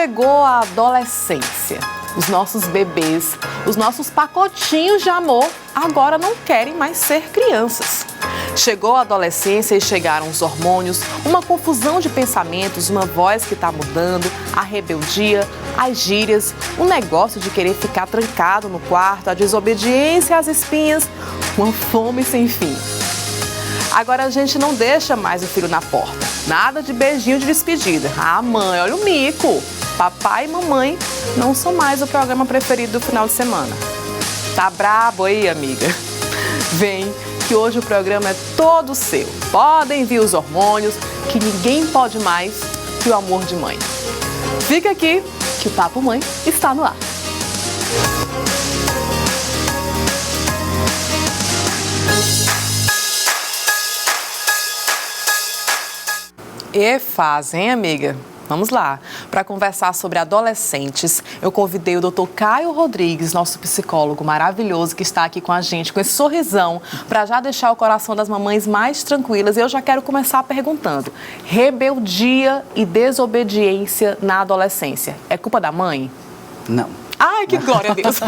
Chegou a adolescência. Os nossos bebês, os nossos pacotinhos de amor, agora não querem mais ser crianças. Chegou a adolescência e chegaram os hormônios, uma confusão de pensamentos, uma voz que está mudando, a rebeldia, as gírias, o negócio de querer ficar trancado no quarto, a desobediência às espinhas, uma fome sem fim. Agora a gente não deixa mais o filho na porta. Nada de beijinho de despedida. Ah, mãe, olha o mico. Papai e mamãe não são mais o programa preferido do final de semana. Tá brabo aí, amiga? Vem, que hoje o programa é todo seu. Podem vir os hormônios, que ninguém pode mais que o amor de mãe. Fica aqui, que o Papo Mãe está no ar. E faz, hein, amiga? Vamos lá. Para conversar sobre adolescentes, eu convidei o Dr. Caio Rodrigues, nosso psicólogo maravilhoso, que está aqui com a gente, com esse sorrisão, para já deixar o coração das mamães mais tranquilas. Eu já quero começar perguntando: rebeldia e desobediência na adolescência, é culpa da mãe? Não. Ai, que glória a Deus.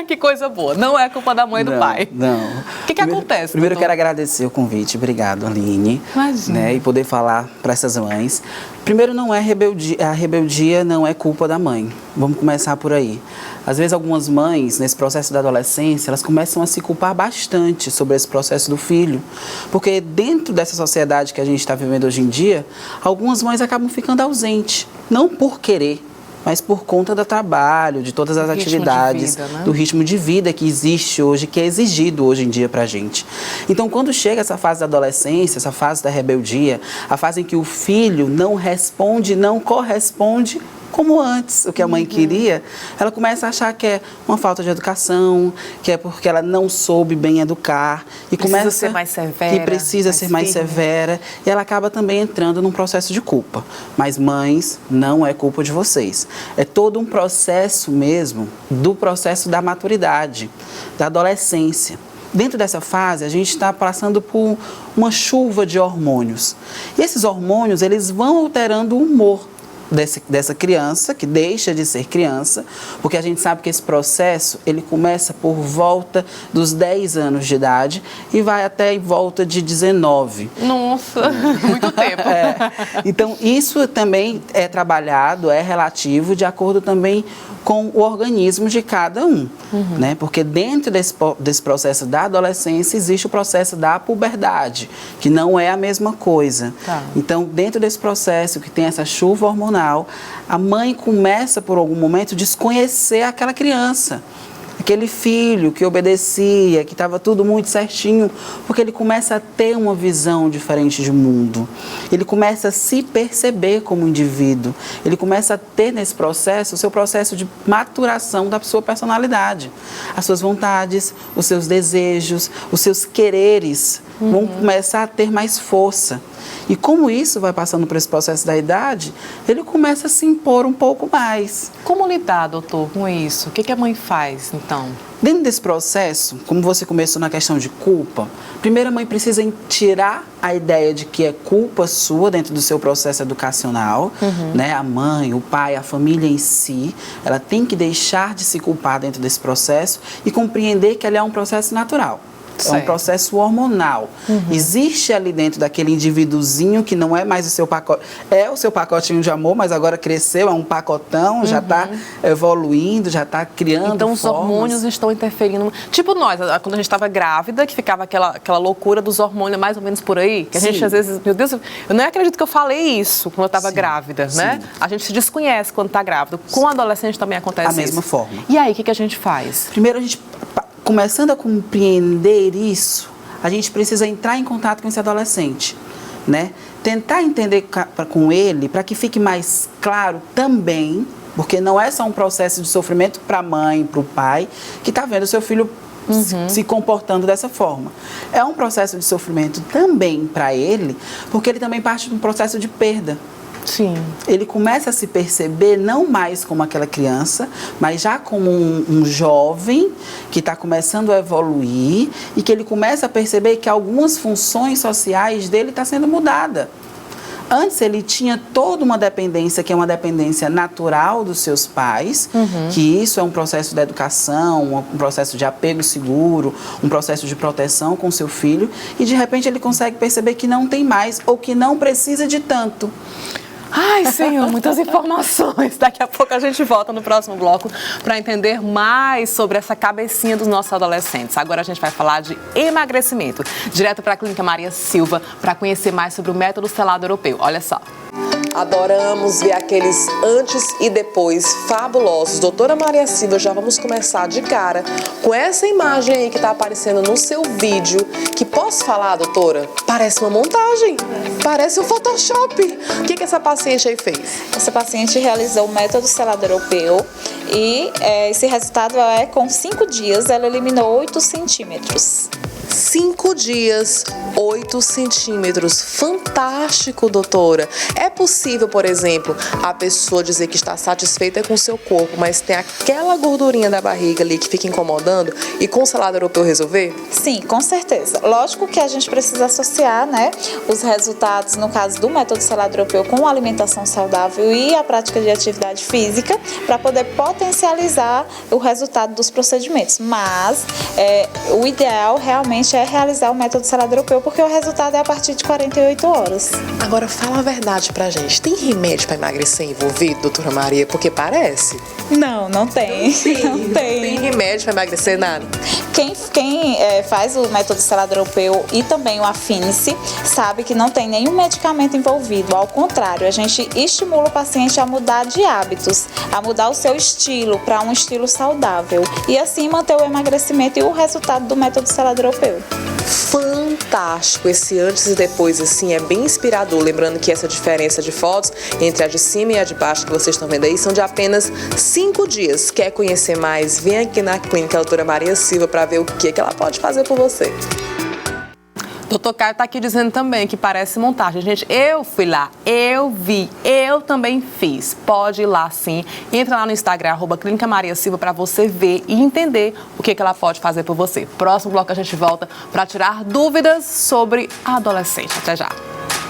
Que coisa boa. Não é culpa da mãe e do pai. Não. O que acontece? Primeiro eu quero agradecer o convite. Obrigado, Aline. Imagina. Né, e poder falar para essas mães. Primeiro, não é rebeldia, a rebeldia não é culpa da mãe. Vamos começar por aí. Às vezes, algumas mães, nesse processo da adolescência, elas começam a se culpar bastante sobre esse processo do filho. Porque dentro dessa sociedade que a gente está vivendo hoje em dia, algumas mães acabam ficando ausentes. Não por querer, mas por conta do trabalho, de todas as atividades, do ritmo de vida que existe hoje, que é exigido hoje em dia para a gente. Então, quando chega essa fase da adolescência, essa fase da rebeldia, a fase em que o filho não responde, não corresponde como antes, o que a mãe queria, ela começa a achar que é uma falta de educação, que é porque ela não soube bem educar. E precisa ser mais severa. Que precisa ser mais severa. E ela acaba também entrando num processo de culpa. Mas, mães, não é culpa de vocês. É todo um processo mesmo, do processo da maturidade, da adolescência. Dentro dessa fase, a gente está passando por uma chuva de hormônios. E esses hormônios, eles vão alterando o humor dessa criança, que deixa de ser criança, porque a gente sabe que esse processo, ele começa por volta dos 10 anos de idade e vai até em volta de 19. Nossa, muito tempo. Então, isso também é trabalhado, é relativo, de acordo também com o organismo de cada um, né? Porque dentro desse processo da adolescência existe o processo da puberdade, que não é a mesma coisa. Tá. Então, dentro desse processo que tem essa chuva hormonal, a mãe começa, por algum momento, a desconhecer aquela criança. Aquele filho que obedecia, que estava tudo muito certinho, porque ele começa a ter uma visão diferente de mundo. Ele começa a se perceber como indivíduo. Ele começa a ter nesse processo o seu processo de maturação da sua personalidade. As suas vontades, os seus desejos, os seus quereres vão começar a ter mais força. E como isso vai passando por esse processo da idade, ele começa a se impor um pouco mais. Como lidar, doutor, com isso? O que a mãe faz, então? Dentro desse processo, como você começou na questão de culpa, primeiro a mãe precisa tirar a ideia de que é culpa sua dentro do seu processo educacional, né? A mãe, o pai, a família em si, ela tem que deixar de se culpar dentro desse processo e compreender que ele é um processo natural. É um processo hormonal. Existe ali dentro daquele indivíduozinho que não é mais o seu pacote, é o seu pacotinho de amor, mas agora cresceu, é um pacotão, já está evoluindo, já está criando Então, formas. os hormônios estão interferindo. Tipo nós, quando a gente estava grávida, que ficava aquela loucura dos hormônios, mais ou menos por aí, que a gente às vezes, meu Deus, eu não acredito que eu falei isso quando eu estava grávida, né? A gente se desconhece quando está grávida. Com adolescente também acontece isso. Da mesma forma. E aí, o que a gente faz? Primeiro, a gente, começando a compreender isso, a gente precisa entrar em contato com esse adolescente, né? Tentar entender com ele, para que fique mais claro também, porque não é só um processo de sofrimento para a mãe, para o pai, que está vendo o seu filho se comportando dessa forma. É um processo de sofrimento também para ele, porque ele também parte de um processo de perda. Sim. Ele começa a se perceber não mais como aquela criança, mas já como um jovem que está começando a evoluir e que ele começa a perceber que algumas funções sociais dele estão sendo mudadas. Antes ele tinha toda uma dependência, que é uma dependência natural dos seus pais, que isso é um processo de educação, um processo de apego seguro, um processo de proteção com seu filho, e de repente ele consegue perceber que não tem mais ou que não precisa de tanto. Ai, Senhor, muitas informações. Daqui a pouco a gente volta no próximo bloco para entender mais sobre essa cabecinha dos nossos adolescentes. Agora a gente vai falar de emagrecimento. Direto para a Clínica Maria Silva para conhecer mais sobre o método selado europeu. Olha só. Adoramos ver aqueles antes e depois fabulosos. Doutora Maria Silva, já vamos começar de cara com essa imagem aí que está aparecendo no seu vídeo. Que posso falar, doutora? Parece uma montagem, parece um Photoshop. O que essa paciente aí fez? Essa paciente realizou o método selado europeu e esse resultado é com 5 dias, ela eliminou 8 centímetros. 5 dias, 8 centímetros. Fantástico, doutora. É possível, por exemplo, a pessoa dizer que está satisfeita com o seu corpo, mas tem aquela gordurinha da barriga ali que fica incomodando e com o selado europeu resolver? Sim, com certeza. Lógico que a gente precisa associar, né, os resultados, no caso do método selado europeu, com a alimentação saudável e a prática de atividade física, para poder potencializar o resultado dos procedimentos. Mas o ideal realmente é realizar o método selado europeu, porque o resultado é a partir de 48 horas. Agora, fala a verdade pra gente. Tem remédio para emagrecer envolvido, doutora Maria? Porque parece. Não tem. Não tem. Tem remédio para emagrecer, nada? Quem faz o método selado europeu e também o Afinice sabe que não tem nenhum medicamento envolvido. Ao contrário, a gente estimula o paciente a mudar de hábitos, a mudar o seu estilo para um estilo saudável e assim manter o emagrecimento e o resultado do método selado europeu. Fantástico, esse antes e depois assim é bem inspirador, lembrando que essa diferença de fotos entre a de cima e a de baixo que vocês estão vendo aí são de apenas 5 dias. Quer conhecer mais? Vem aqui na clínica doutora Maria Silva para ver o que ela pode fazer por você. Doutor Caio está aqui dizendo também que parece montagem. Gente, eu fui lá, eu vi, eu também fiz. Pode ir lá sim. Entra lá no Instagram, @Clínica Maria Silva, para você ver e entender o que ela pode fazer por você. Próximo bloco a gente volta para tirar dúvidas sobre a adolescente. Até já.